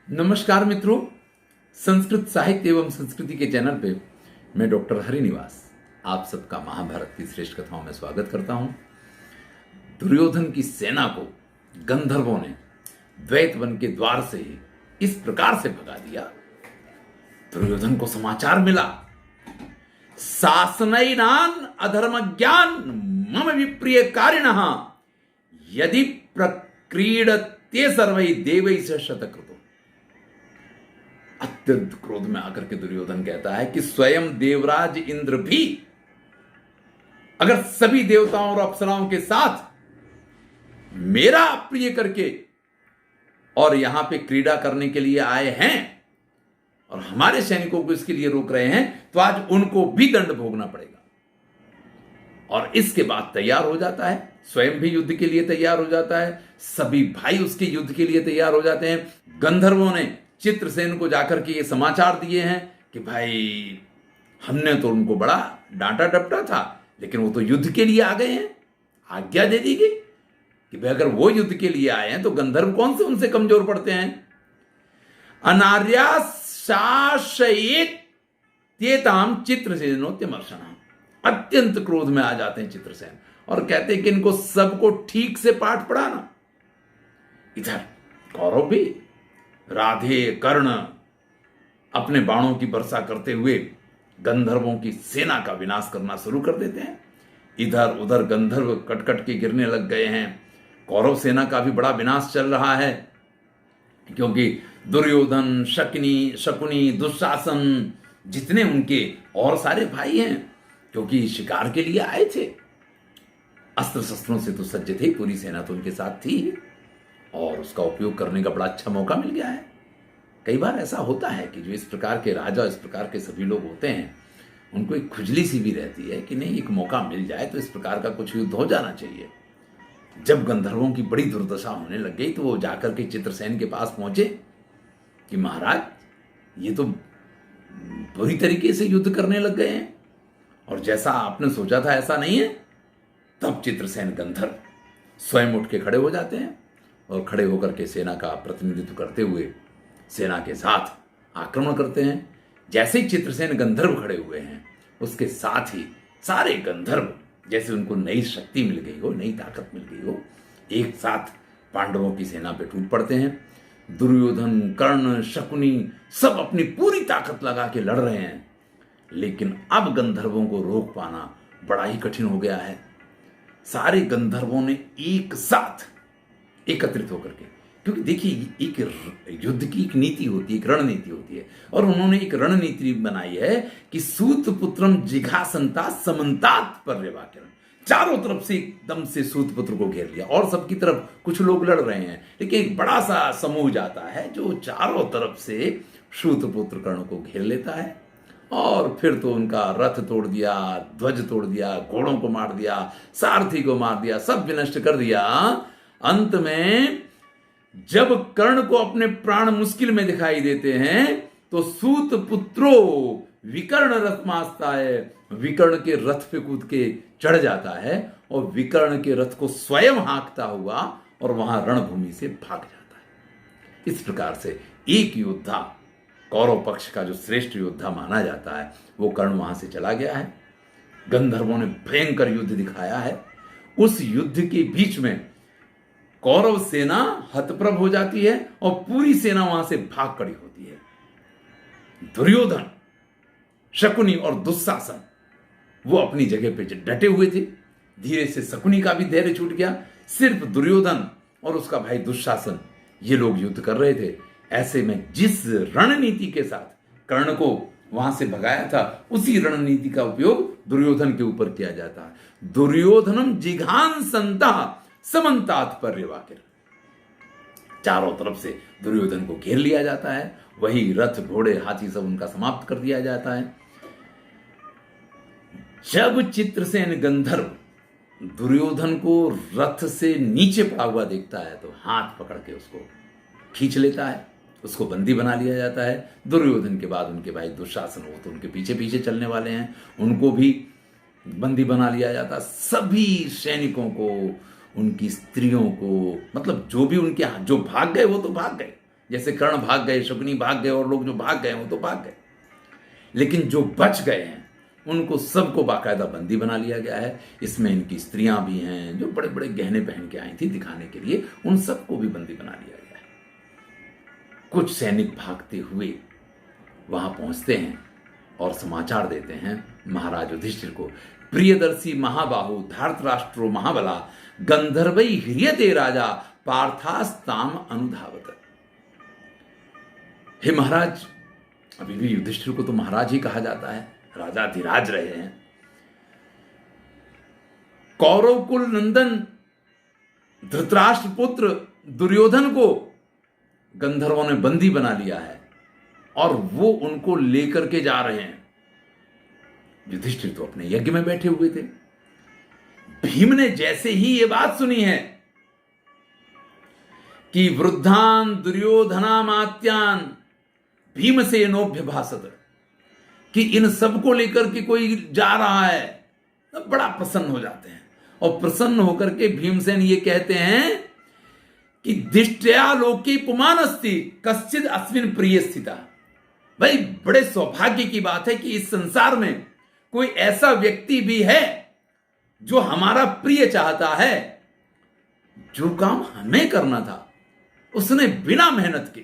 नमस्कार मित्रों, संस्कृत साहित्य एवं संस्कृति के चैनल पे मैं डॉक्टर हरिनिवास आप सबका महाभारत की श्रेष्ठ कथाओं में स्वागत करता हूं। दुर्योधन की सेना को गंधर्वों ने द्वैत वन के द्वार से ही इस प्रकार से भगा दिया। दुर्योधन को समाचार मिला, शासनैनान अधर्म ज्ञान मम विप्रिय कारिणः यदि प्रक्रीडते सर्वै देवैः शतकृतो। अत्यंत क्रोध में आकर के दुर्योधन कहता है कि स्वयं देवराज इंद्र भी अगर सभी देवताओं और अप्सराओं के साथ मेरा अप्रिय करके और यहां पे क्रीड़ा करने के लिए आए हैं और हमारे सैनिकों को इसके लिए रोक रहे हैं, तो आज उनको भी दंड भोगना पड़ेगा। और इसके बाद तैयार हो जाता है, स्वयं भी युद्ध के लिए तैयार हो जाता है, सभी भाई उसके युद्ध के लिए तैयार हो जाते हैं। गंधर्वों ने चित्रसेन को जाकर के ये समाचार दिए हैं कि भाई हमने तो उनको बड़ा डांटा डपटा था, लेकिन वो तो युद्ध के लिए आ गए हैं। आज्ञा दे दी गई कि भाई अगर वो युद्ध के लिए आए हैं तो गंधर्व कौन से उनसे कमजोर पड़ते हैं। अनार्या शासयेत त्येताम चित्रसेनोत्यमर्षणः। अत्यंत क्रोध में आ जाते हैं चित्रसेन और कहते हैं कि इनको सबको ठीक से पाठ पढ़ाना। इधर कौरव भी राधे कर्ण अपने बाणों की वर्षा करते हुए गंधर्वों की सेना का विनाश करना शुरू कर देते हैं। इधर उधर गंधर्व कटकट के गिरने लग गए हैं। कौरव सेना का भी बड़ा विनाश चल रहा है, क्योंकि दुर्योधन, शकुनी, दुशासन, जितने उनके और सारे भाई हैं, क्योंकि शिकार के लिए आए थे, अस्त्र शस्त्रों से तो सज्ज थे, पूरी सेना तो उनके साथ थी और उसका उपयोग करने का बड़ा अच्छा मौका मिल गया है। कई बार ऐसा होता है कि जो इस प्रकार के राजा, इस प्रकार के सभी लोग होते हैं, उनको एक खुजली सी भी रहती है कि नहीं, एक मौका मिल जाए तो इस प्रकार का कुछ युद्ध हो जाना चाहिए। जब गंधर्वों की बड़ी दुर्दशा होने लग गई तो वो जाकर के चित्रसेन के पास पहुंचे कि महाराज ये तो बुरी तरीके से युद्ध करने लग गए हैं और जैसा आपने सोचा था ऐसा नहीं है। तब चित्रसेन गंधर्व स्वयं उठ के खड़े हो जाते हैं और खड़े होकर के सेना का प्रतिनिधित्व करते हुए सेना के साथ आक्रमण करते हैं। जैसे ही चित्रसेन गंधर्व खड़े हुए हैं, उसके साथ ही सारे गंधर्व जैसे उनको नई शक्ति मिल गई हो, नई ताकत मिल गई हो, एक साथ पांडवों की सेना पे टूट पड़ते हैं। दुर्योधन, कर्ण, शकुनी सब अपनी पूरी ताकत लगा के लड़ रहे हैं, लेकिन अब गंधर्वों को रोक पाना बड़ा ही कठिन हो गया है। सारे गंधर्वों ने एक साथ एकत्रित होकर के, क्योंकि देखिए एक युद्ध की एक नीति होती है, एक रणनीति होती है, और उन्होंने एक रणनीति बनाई है कि सूत पुत्रम जिघासंता समन्तात पर्यवाक्यम। चारों तरफ से एकदम से सूत पुत्र को घेर लिया और सबकी तरफ कुछ लोग लड़ रहे हैं, लेकिन एक बड़ा सा समूह जाता है जो चारों तरफ से सूत पुत्र कर्ण को घेर लेता है और फिर तो उनका रथ तोड़ दिया, ध्वज तोड़ दिया, घोड़ों को मार दिया, सारथी को मार दिया, सब विनष्ट कर दिया। अंत में जब कर्ण को अपने प्राण मुश्किल में दिखाई देते हैं तो सूत पुत्रो विकर्ण रथमास्ताय, विकर्ण के रथ पे कूद के चढ़ जाता है और विकर्ण के रथ को स्वयं हाँकता हुआ और वहां रणभूमि से भाग जाता है। इस प्रकार से एक योद्धा, कौरव पक्ष का जो श्रेष्ठ योद्धा माना जाता है, वो कर्ण वहां से चला गया है। गंधर्वों ने भयंकर युद्ध दिखाया है। उस युद्ध के बीच में कौरव सेना हतप्रभ हो जाती है और पूरी सेना वहां से भाग खड़ी होती है। दुर्योधन, शकुनी और दुशासन वो अपनी जगह पे डटे हुए थे। धीरे से शकुनी का भी धैर्य छूट गया। सिर्फ दुर्योधन और उसका भाई दुशासन ये लोग युद्ध कर रहे थे। ऐसे में जिस रणनीति के साथ कर्ण को वहां से भगाया था, उसी रणनीति का उपयोग दुर्योधन के ऊपर किया जाता है। दुर्योधनम जिघांसंता समन्तात पर्यवाक्यम। चारों तरफ से दुर्योधन को घेर लिया जाता है, वही रथ, घोड़े, हाथी सब उनका समाप्त कर दिया जाता है। जब चित्रसेन गंधर्व दुर्योधन को रथ से नीचे पड़ा हुआ देखता है तो हाथ पकड़ के उसको खींच लेता है, उसको बंदी बना लिया जाता है। दुर्योधन के बाद उनके भाई दुशासन, वो तो उनके पीछे पीछे चलने वाले हैं, उनको भी बंदी बना लिया जाता। सभी सैनिकों को, उनकी स्त्रियों को, मतलब जो भी उनके जो भाग गए वो तो भाग गए, जैसे कर्ण भाग गए, शकुनी भाग गए, और लोग जो भाग गए वो तो भाग गए, लेकिन जो बच गए हैं उनको सबको बाकायदा बंदी बना लिया गया है। इसमें इनकी स्त्रियां भी हैं जो बड़े बड़े गहने पहन के आई थी दिखाने के लिए, उन सबको भी बंदी बना लिया गया है। कुछ सैनिक भागते हुए वहां पहुंचते हैं और समाचार देते हैं महाराज युधिष्ठिर को, प्रियदर्शी महाबाहु धार्तराष्ट्रो महाबला गंधर्वई ह्रियते राजा पार्थास्ताम अनुधावत। हे महाराज, अभी भी युधिष्ठिर को तो महाराज ही कहा जाता है, राजा धीराज रहे हैं। कौरव कुल नंदन धृतराष्ट्र पुत्र दुर्योधन को गंधर्वों ने बंदी बना लिया है और वो उनको लेकर के जा रहे हैं। युधिष्ठिर तो अपने यज्ञ में बैठे हुए थे। भीम ने जैसे ही ये बात सुनी है कि वृद्धान दुर्योधनामात्यान भीमसेनोभ्य भासत, कि इन सबको लेकर के कोई जा रहा है, तो बड़ा प्रसन्न हो जाते हैं। और प्रसन्न होकर के भीमसेन ये कहते हैं कि दिष्टया लोके पुमान अस्ति कश्चिद अस्मिन प्रिय स्थिता। भाई, बड़े सौभाग्य की बात है कि इस संसार में कोई ऐसा व्यक्ति भी है जो हमारा प्रिय चाहता है। जो काम हमें करना था उसने बिना मेहनत के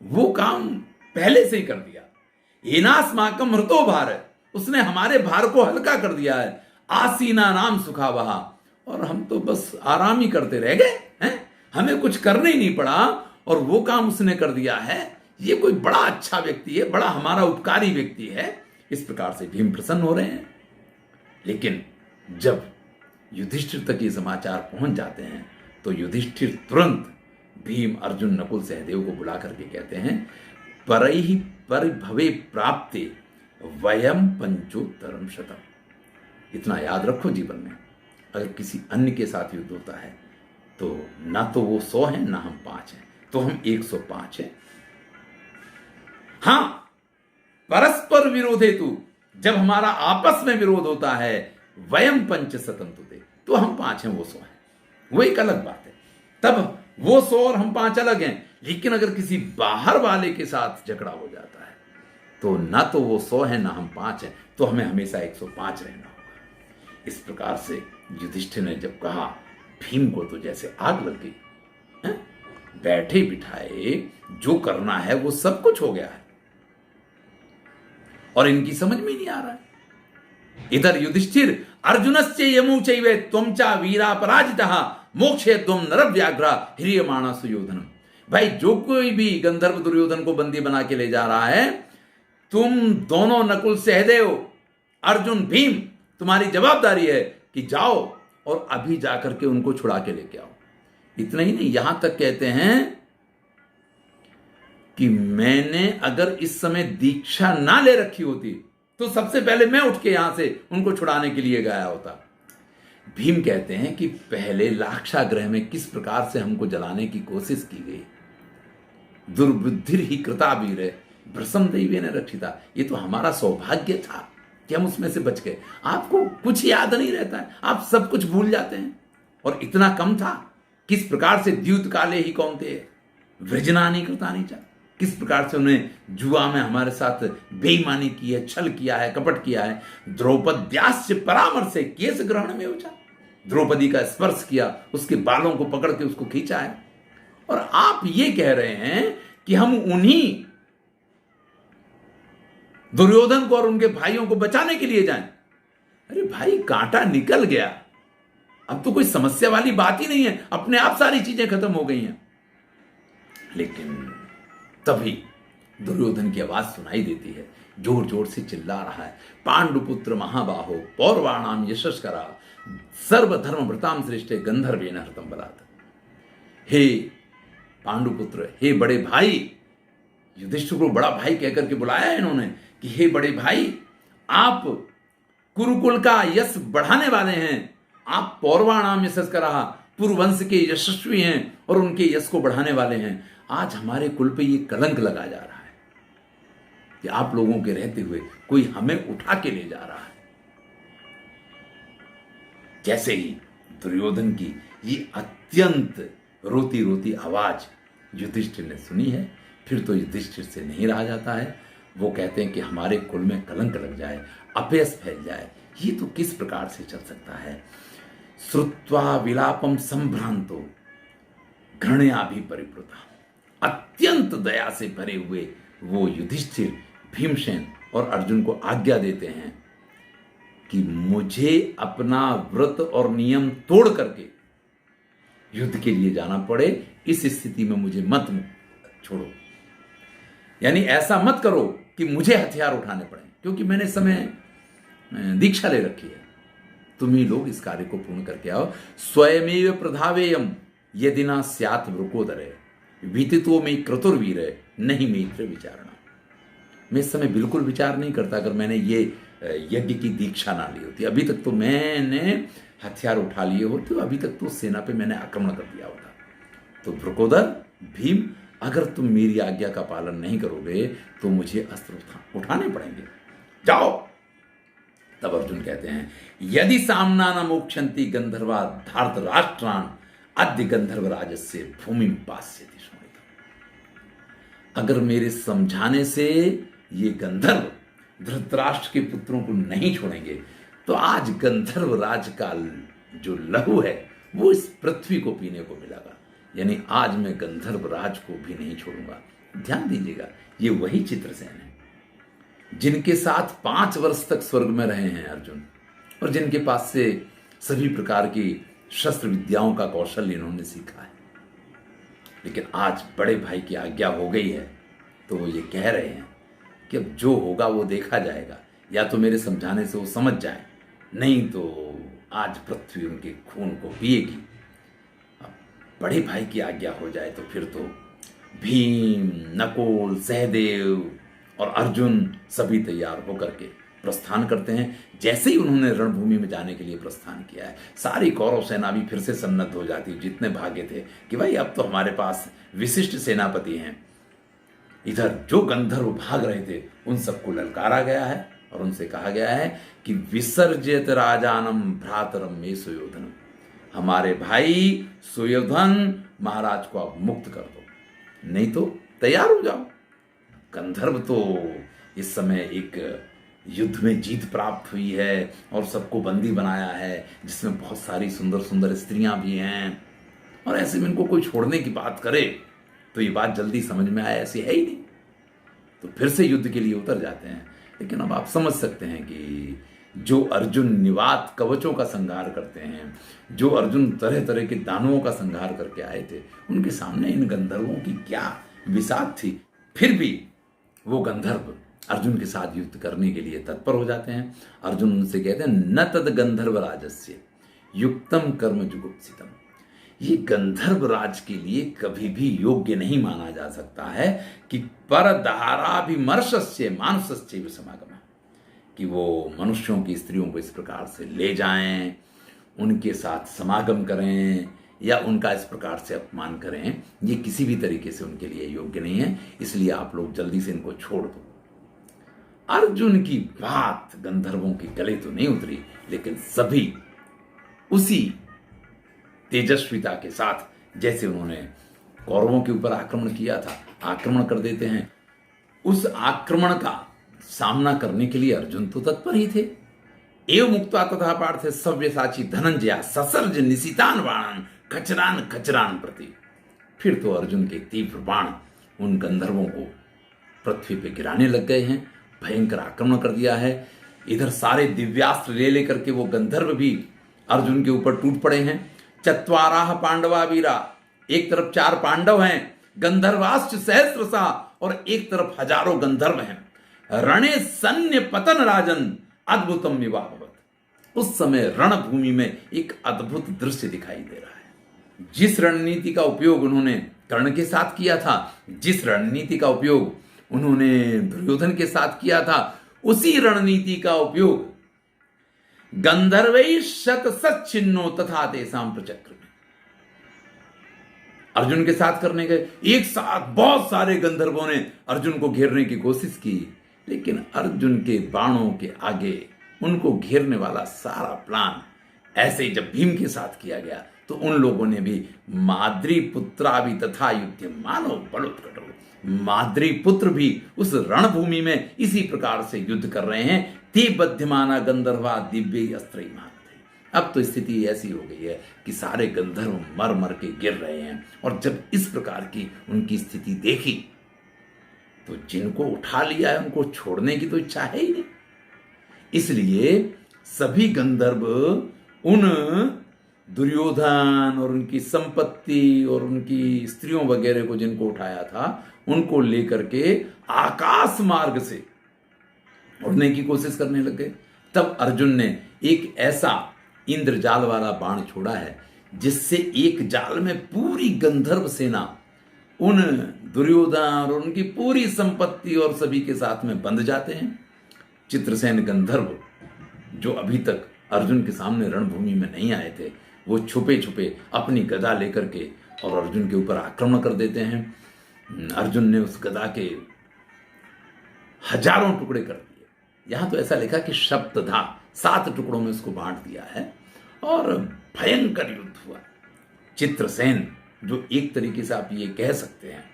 वो काम पहले से ही कर दिया। एनास्माकम मृतो भार, उसने हमारे भार को हल्का कर दिया है। आसीना नाम सुखावहा, और हम तो बस आराम ही करते रह गए हैं, हमें कुछ करने ही नहीं पड़ा और वो काम उसने कर दिया है। ये कोई बड़ा अच्छा व्यक्ति है, बड़ा हमारा उपकारी व्यक्ति है। इस प्रकार से भीम प्रसन्न हो रहे हैं। लेकिन जब युधिष्ठिर तक ये समाचार पहुंच जाते हैं तो युधिष्ठिर तुरंत भीम, अर्जुन, नकुल, सहदेव को बुला करके कहते हैं, परैहि परिभवे प्राप्ते वयम पंचोत्तरम शतम। इतना याद रखो जीवन में, अगर किसी अन्य के साथ युद्ध होता है तो ना तो वो 100 है ना हम 5 हैं, तो हम 105 हैं। हां, परस्पर विरोधे तू, जब हमारा आपस में विरोध होता है, वयम पंचशतम तुते, तो हम 5 हैं, वो 100 है, वो एक अलग बात है। तब वो 100 और हम 5 अलग हैं। लेकिन अगर किसी बाहर वाले के साथ झगड़ा हो जाता है तो ना तो वो 100 है ना हम 5 हैं, तो हमें हमेशा 105 रहना होगा। इस प्रकार से युधिष्ठिर ने जब कहा, भीम को तो जैसे आग लग गई। बैठे बिठाए जो करना है वो सब कुछ हो गया है और इनकी समझ में नहीं आ रहा है। इधर युधिष्ठिर अर्जुनस्य यमु चैवे त्वं चा वीरा पराजितः मोक्षे त्वं नरव्याघ्र ह्रियमाणा सुयोधनम। भाई, जो कोई भी गंधर्व दुर्योधन को बंदी बना के ले जा रहा है, तुम दोनों नकुल, सहदेव, अर्जुन, भीम, तुम्हारी जवाबदारी है कि जाओ और अभी जाकर के उनको छुड़ा के लेके आओ। इतना ही नहीं, यहां तक कहते हैं कि मैंने अगर इस समय दीक्षा ना ले रखी होती तो सबसे पहले मैं उठ के यहां से उनको छुड़ाने के लिए गया होता। भीम कहते हैं कि पहले लाक्षागृह में किस प्रकार से हमको जलाने की कोशिश की गई, दुर्बुद्धि ही कृता वीर भ्रसम दैवे ने रक्षिता। ये तो हमारा सौभाग्य था कि हम उसमें से बच गए। आपको कुछ याद नहीं रहता है, आप सब कुछ भूल जाते हैं। और इतना कम था, किस प्रकार से द्यूत काले ही कौन थे वृजनानी कृतानी चा, किस प्रकार से उन्हें जुआ में हमारे साथ बेईमानी की है, छल किया है, कपट किया है। द्रौपद्यास्य परामर्श केस ग्रहण में उठा, द्रौपदी का स्पर्श किया, उसके बालों को पकड़ के उसको खींचा है। और आप ये कह रहे हैं कि हम उन्हीं दुर्योधन को और उनके भाइयों को बचाने के लिए जाएं। अरे भाई, कांटा निकल गया, अब तो कोई समस्या वाली बात ही नहीं है, अपने आप सारी चीजें खत्म हो गई हैं। लेकिन तभी दुर्योधन की आवाज सुनाई देती है, जोर जोर से चिल्ला रहा है, पांडुपुत्र महाबाहो पौरवाणाम यशस्करा सर्वधर्म व्रताम श्रेष्ठे गंधर्वेन हृतम बलात्। हे पांडुपुत्र, हे बड़े भाई, युधिष्ठिर को बड़ा भाई कहकर के बुलाया है इन्होंने कि हे बड़े भाई, आप कुरुकुल का यश बढ़ाने वाले हैं, आप पौरवाणाम यशस्करा पूर्ववंश के यशस्वी हैं और उनके यश को बढ़ाने वाले हैं। आज हमारे कुल पे ये कलंक लगा जा रहा है कि आप लोगों के रहते हुए कोई हमें उठा के ले जा रहा है। जैसे ही दुर्योधन की ये अत्यंत रोती रोती आवाज युधिष्ठिर ने सुनी है, फिर तो युधिष्ठिर से नहीं रहा जाता है। वो कहते हैं कि हमारे कुल में कलंक लग जाए, अपयश फैल जाए, ये तो किस प्रकार से चल सकता है। श्रुत्वा विलापम संभ्रांतो घृणया भी परिप्लुता, अत्यंत दया से भरे हुए वो युधिष्ठिर भीमसेन और अर्जुन को आज्ञा देते हैं कि मुझे अपना व्रत और नियम तोड़ करके युद्ध के लिए जाना पड़े, इस स्थिति में मुझे मत छोड़ो। यानी ऐसा मत करो कि मुझे हथियार उठाने पड़े, क्योंकि मैंने समय दीक्षा ले रखी है। तुम ही लोग इस कार्य को पूर्ण करके आओ। स्वयमेव प्रधावेयम यदि ना स्यात् वृकोदरे विदितो में क्रतुर्वीर नहीं मित्र विचारणा। मैं इस समय बिल्कुल विचार नहीं करता अगर मैंने ये यज्ञ की दीक्षा ना ली होती। अभी तक तो मैंने हथियार उठा लिए होते, अभी तक तो सेना पे मैंने आक्रमण कर दिया होता। तो वृकोदर भीम, अगर तुम मेरी आज्ञा का पालन नहीं करोगे तो मुझे अस्त्र उठाने पड़ेंगे, जाओ। तब अर्जुन कहते हैं यदि सामना न मोक्षंती गंधर्वा धार्त राष्ट्रान अद्य गंधर्व राजस्य भूमि पास्यति शोणितम्। अगर मेरे समझाने से ये गंधर्व धृतराष्ट्र के पुत्रों को नहीं छोड़ेंगे तो आज गंधर्व राज का जो लहू है वो इस पृथ्वी को पीने को मिलेगा। यानी आज मैं गंधर्व राज को भी नहीं छोड़ूंगा। ध्यान दीजिएगा, ये वही चित्रसेन है जिनके साथ 5 वर्ष तक स्वर्ग में रहे हैं अर्जुन, और जिनके पास से सभी प्रकार की शस्त्र विद्याओं का कौशल इन्होंने सीखा है। लेकिन आज बड़े भाई की आज्ञा हो गई है तो वो ये कह रहे हैं कि अब जो होगा वो देखा जाएगा, या तो मेरे समझाने से वो समझ जाए, नहीं तो आज पृथ्वी उनके खून को पिएगी। अब बड़े भाई की आज्ञा हो जाए तो फिर तो भीम, नकुल, सहदेव और अर्जुन सभी तैयार होकर के प्रस्थान करते हैं। जैसे ही उन्होंने रणभूमि में जाने के लिए प्रस्थान किया है, सारी कौरव सेना भी फिर से सन्नद्ध हो जाती है। जितने भागे थे कि भाई अब तो हमारे पास विशिष्ट सेनापति हैं। इधर जो गंधर्व भाग रहे थे उन सबको ललकारा गया है और उनसे कहा गया है कि विसर्जित राजानम भ्रातरम में सुयोधनम, हमारे भाई सुयोधन महाराज को आप मुक्त कर दो, नहीं तो तैयार हो जाओ। गंधर्व तो इस समय एक युद्ध में जीत प्राप्त हुई है और सबको बंदी बनाया है, जिसमें बहुत सारी सुंदर सुंदर स्त्रियां भी हैं, और ऐसे में इनको कोई छोड़ने की बात करे तो ये बात जल्दी समझ में आए ऐसी है ही नहीं। तो फिर से युद्ध के लिए उतर जाते हैं। लेकिन अब आप समझ सकते हैं कि जो अर्जुन निवात कवचों का संहार करते हैं, जो अर्जुन तरह तरह के दानवों का संहार करके आए थे, उनके सामने इन गंधर्वों की क्या विसात थी। फिर भी वो गंधर्व अर्जुन के साथ युद्ध करने के लिए तत्पर हो जाते हैं। अर्जुन उनसे कहते हैं न तद गंधर्व राजस्य युक्तम कर्म जुगुप्सितम। ये गंधर्व राज के लिए कभी भी योग्य नहीं माना जा सकता है कि पर दहाराभिमर्शस्य मानुषस्य समागम, कि वो मनुष्यों की स्त्रियों को इस प्रकार से ले जाएं, उनके साथ समागम करें या उनका इस प्रकार से अपमान करें, ये किसी भी तरीके से उनके लिए योग्य नहीं है। इसलिए आप लोग जल्दी से इनको छोड़ दो। अर्जुन की बात गंधर्वों के गले तो नहीं उतरी, लेकिन सभी उसी तेजस्विता के साथ जैसे उन्होंने कौरवों के ऊपर आक्रमण किया था, आक्रमण कर देते हैं। उस आक्रमण का सामना करने के लिए अर्जुन तो तत्पर ही थे। एव मुक्ता तथा पार्थ सव्यसाची धनंजया ससर्ज निशितान बाण खचरान खचरान प्रति। फिर तो अर्जुन के तीव्र बाण उन गंधर्वों को पृथ्वी पे गिराने लग गए हैं, भयंकर आक्रमण कर दिया है। इधर सारे दिव्यास्त्र ले लेकर के वो गंधर्व भी अर्जुन के ऊपर टूट पड़े हैं। चत्वाराह पांडवा वीरा, एक तरफ 4 पांडव हैं, गंधर्वाश्च सहस्रसा, और एक तरफ हजारों गंधर्व हैं। रणे सन्य पतन राजन अद्भुतम विवाहवत। उस समय रणभूमि में एक अद्भुत दृश्य दिखाई दे रहा है। जिस रणनीति का उपयोग उन्होंने कर्ण के साथ किया था, जिस रणनीति का उपयोग उन्होंने दुर्योधन के साथ किया था, उसी रणनीति का उपयोग गंधर्वै शत सच्चिन्नो तथा तेसाम प्रचक्र में अर्जुन के साथ करने गए। एक साथ बहुत सारे गंधर्वों ने अर्जुन को घेरने की कोशिश की, लेकिन अर्जुन के बाणों के आगे उनको घेरने वाला सारा प्लान ऐसे ही जब भीम के साथ किया गया तो उन लोगों ने भी माद्री पुत्राभि तथा युद्ध मानो बलोत्कटो, माद्री पुत्र भी उस रणभूमि में इसी प्रकार से युद्ध कर रहे हैं। ते बध्यमाना गंधर्वा दिव्य अस्त्र मान। अब तो स्थिति ऐसी हो गई है कि सारे गंधर्व मर मर के गिर रहे हैं। और जब इस प्रकार की उनकी स्थिति देखी तो जिनको उठा लिया है उनको छोड़ने की तो इच्छा है ही नहीं। इसलिए सभी गंधर्व उन दुर्योधन और उनकी संपत्ति और उनकी स्त्रियों वगैरह को जिनको उठाया था उनको लेकर के आकाश मार्ग से उड़ने की कोशिश करने लग गए। तब अर्जुन ने एक ऐसा इंद्रजाल वाला बाण छोड़ा है जिससे एक जाल में पूरी गंधर्व सेना उन दुर्योधन और उनकी पूरी संपत्ति और सभी के साथ में बंध जाते हैं। चित्रसेन गंधर्व जो अभी तक अर्जुन के सामने रणभूमि में नहीं आए थे, वो छुपे छुपे अपनी गदा लेकर के और अर्जुन के ऊपर आक्रमण कर देते हैं। अर्जुन ने उस गदा के हजारों टुकड़े कर दिए। यहां तो ऐसा लिखा कि सप्तधा 7 टुकड़ों में उसको बांट दिया है और भयंकर युद्ध हुआ। चित्रसेन जो एक तरीके से आप ये कह सकते हैं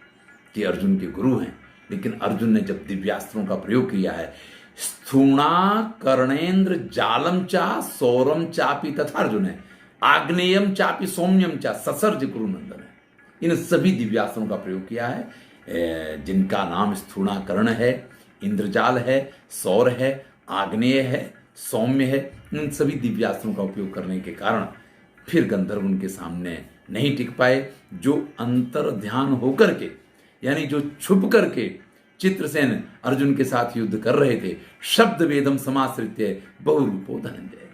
कि अर्जुन के गुरु हैं, लेकिन अर्जुन ने जब दिव्यास्त्रों का प्रयोग किया है, स्थूणा कर्णेन्द्र जालम चा सौरम चापी तथा अर्जुन है आग्नेयम चापी सौम्यम चा ससर्ज कुरुनंदन है, इन सभी दिव्यास्त्रों का प्रयोग किया है जिनका नाम स्थूणा कर्ण है, इंद्रजाल है, सौर है, आग्नेय है, सौम्य है। इन सभी दिव्यास्त्रों का उपयोग करने के कारण फिर गंधर्व उनके सामने नहीं टिक पाए। जो अंतर ध्यान होकर के यानी जो छुप करके चित्रसेन अर्जुन के साथ युद्ध कर रहे थे, शब्द वेदम समाश्रित्य बहुरूपो धनंजय,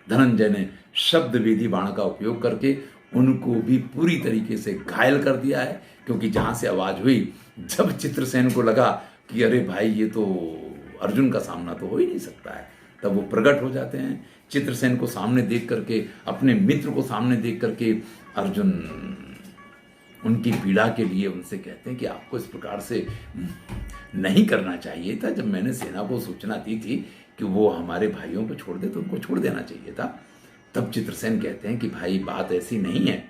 धनंजय ने शब्द वेदी बाण का उपयोग करके उनको भी पूरी तरीके से घायल कर दिया है। क्योंकि जहां से आवाज हुई, जब चित्रसेन को लगा कि अरे भाई ये तो अर्जुन का सामना तो हो ही नहीं सकता है, तब वो प्रकट हो जाते हैं। चित्रसेन को सामने देख करके, अपने मित्र को सामने देख करके अर्जुन उनकी पीड़ा के लिए उनसे कहते हैं कि आपको इस प्रकार से नहीं करना चाहिए था। जब मैंने सेना को सूचना दी थी कि वो हमारे भाइयों को छोड़ दे तो उनको छोड़ देना चाहिए था। तब चित्रसेन कहते हैं कि भाई बात ऐसी नहीं है।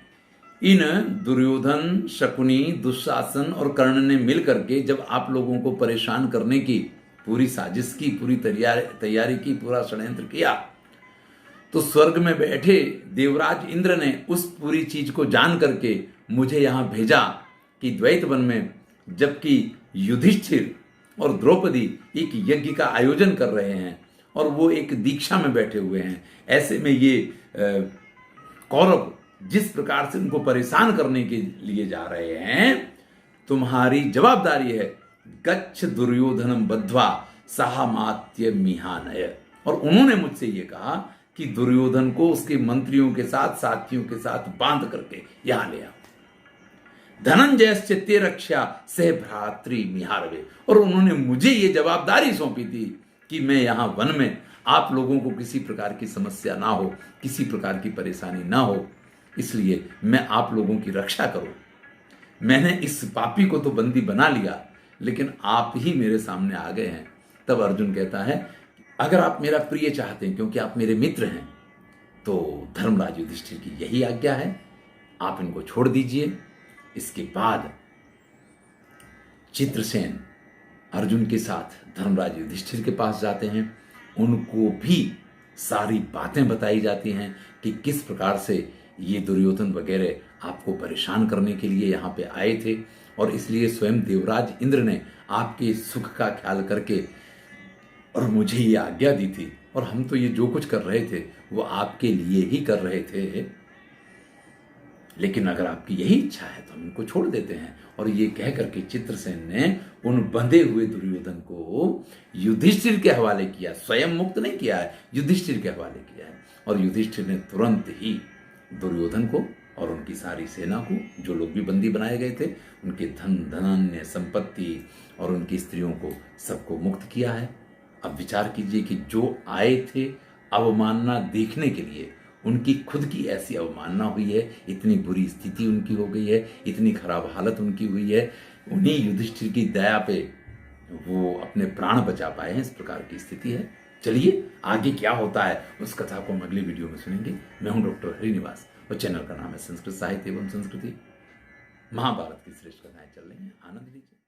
इन दुर्योधन, शकुनी, दुशासन और कर्ण ने मिल करके जब आप लोगों को परेशान करने की पूरी साजिश की, पूरी तैयारी की, पूरा षड्यंत्र किया, तो स्वर्ग में बैठे देवराज इंद्र ने उस पूरी चीज को जान करके मुझे यहां भेजा कि द्वैत वन में जबकि युधिष्ठिर और द्रौपदी एक यज्ञ का आयोजन कर रहे हैं और वो एक दीक्षा में बैठे हुए हैं, ऐसे में ये कौरव जिस प्रकार से उनको परेशान करने के लिए जा रहे हैं, तुम्हारी जवाबदारी है गच्छ दुर्योधनम बद्ध्वा सहामात्य मिहानय। और उन्होंने मुझसे ये कहा कि दुर्योधन को उसके मंत्रियों के साथ, साथियों के साथ बांध करके यहां ले आओ। धनंजय ते रक्षा सह भ्रातृ मिहारवे। और उन्होंने मुझे ये जवाबदारी सौंपी थी कि मैं यहां वन में आप लोगों को किसी प्रकार की समस्या ना हो, किसी प्रकार की परेशानी ना हो, इसलिए मैं आप लोगों की रक्षा करूं। मैंने इस पापी को तो बंदी बना लिया, लेकिन आप ही मेरे सामने आ गए हैं। तब अर्जुन कहता है अगर आप मेरा प्रिय चाहते हैं, क्योंकि आप मेरे मित्र हैं, तो धर्मराज युधिष्ठिर की यही आज्ञा है, आप इनको छोड़ दीजिए। इसके बाद चित्रसेन अर्जुन के साथ धर्मराज युधिष्ठिर के पास जाते हैं। उनको भी सारी बातें बताई जाती हैं कि किस प्रकार से ये दुर्योधन वगैरह आपको परेशान करने के लिए यहाँ पे आए थे, और इसलिए स्वयं देवराज इंद्र ने आपके सुख का ख्याल करके और मुझे ये आज्ञा दी थी, और हम तो ये जो कुछ कर रहे थे वो आपके लिए ही कर रहे थे। लेकिन अगर आपकी यही इच्छा है तो हम इनको छोड़ देते हैं। और ये कह करके चित्रसेन ने उन बंधे हुए दुर्योधन को युधिष्ठिर के हवाले किया, स्वयं मुक्त नहीं किया है, युधिष्ठिर के हवाले किया है। और युधिष्ठिर ने तुरंत ही दुर्योधन को और उनकी सारी सेना को, जो लोग भी बंदी बनाए गए थे, उनके धन धनान्य संपत्ति और उनकी स्त्रियों को सबको मुक्त किया है। अब विचार कीजिए कि जो आए थे अवमानना देखने के लिए, उनकी खुद की ऐसी अवमानना हुई है, इतनी बुरी स्थिति उनकी हो गई है, इतनी खराब हालत उनकी हुई है, उन्हीं युधिष्ठिर की दया पे वो अपने प्राण बचा पाए हैं। इस प्रकार की स्थिति है। चलिए आगे क्या होता है उस कथा को हम अगली वीडियो में सुनेंगे। मैं हूं डॉक्टर हरिनिवास। और चैनल का नाम है संस्कृत साहित्य एवं संस्कृति। महाभारत की श्रेष्ठ कथाएं चल रही हैं, आनंद लीजिए।